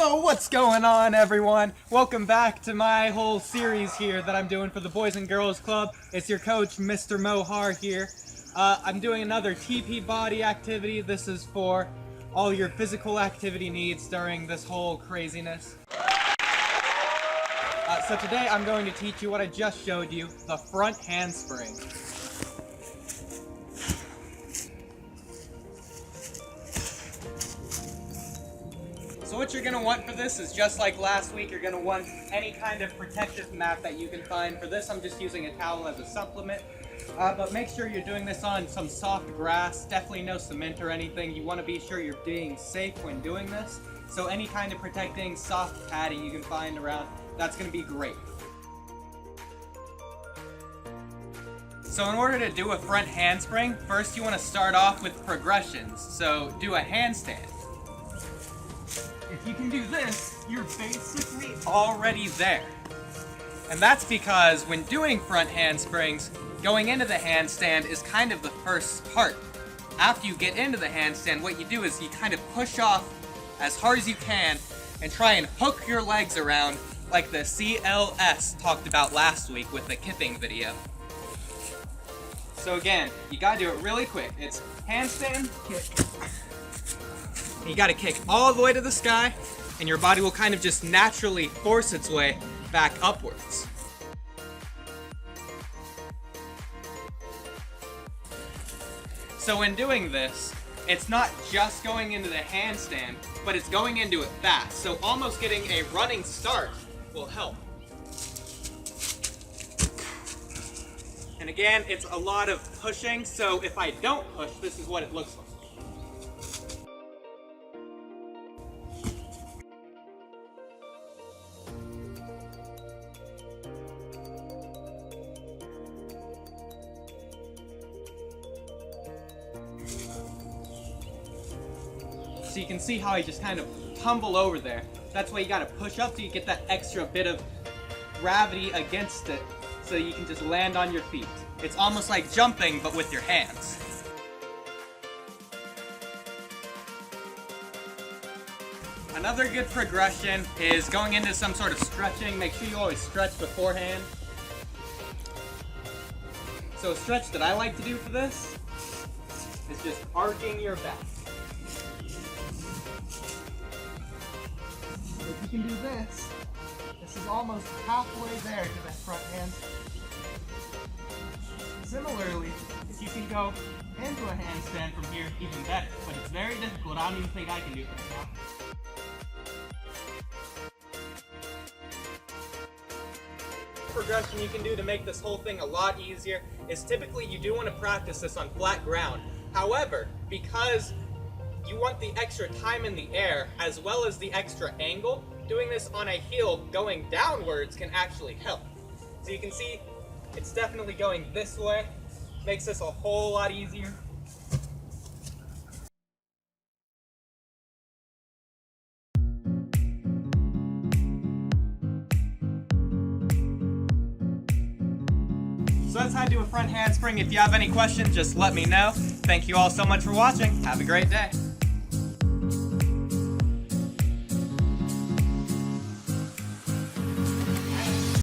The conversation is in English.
Yo, what's going on, everyone? Welcome back to my whole series here that I'm doing for the Boys and Girls Club. It's your coach, Mr. Mohar here. I'm doing another TP body activity. This is for all your physical activity needs during this whole craziness. So today I'm going to teach you what I just showed you, the front handspring. So what you're going to want for this is just like last week, you're going to want any kind of protective mat that you can find. For this, I'm just using a towel as a supplement. But make sure you're doing this on some soft grass, definitely no cement or anything. You want to be sure you're being safe when doing this. So any kind of protecting soft padding you can find around, that's going to be great. So in order to do a front handspring, first you want to start off with progressions. So do a handstand. If you can do this, you're basically already there. And that's because when doing front handsprings, going into the handstand is kind of the first part. After you get into the handstand, what you do is you kind of push off as hard as you can and try and hook your legs around like the CLS talked about last week with the kipping video. So again, you gotta do it really quick. It's handstand, kick. You gotta kick all the way to the sky, and your body will kind of just naturally force its way back upwards. So when doing this, it's not just going into the handstand, but it's going into it fast. So almost getting a running start will help. And again, it's a lot of pushing, so if I don't push, this is what it looks like. So you can see how I just kind of tumble over there. That's why you gotta push up so you get that extra bit of gravity against it so you can just land on your feet. It's almost like jumping, but with your hands. Another good progression is going into some sort of stretching. Make sure you always stretch beforehand. So a stretch that I like to do for this is just arcing your back. If you can do this, this is almost halfway there to that front handstand. Similarly, if you can go into a handstand from here, even better. But it's very difficult. I don't even think I can do it right now. Progression you can do to make this whole thing a lot easier is typically you do want to practice this on flat ground. However, because you want the extra time in the air as well as the extra angle, doing this on a heel going downwards can actually help. So you can see it's definitely going this way, makes this a whole lot easier. So that's how to do a front handspring. If you have any questions, just let me know. Thank you all so much for watching. Have a great day.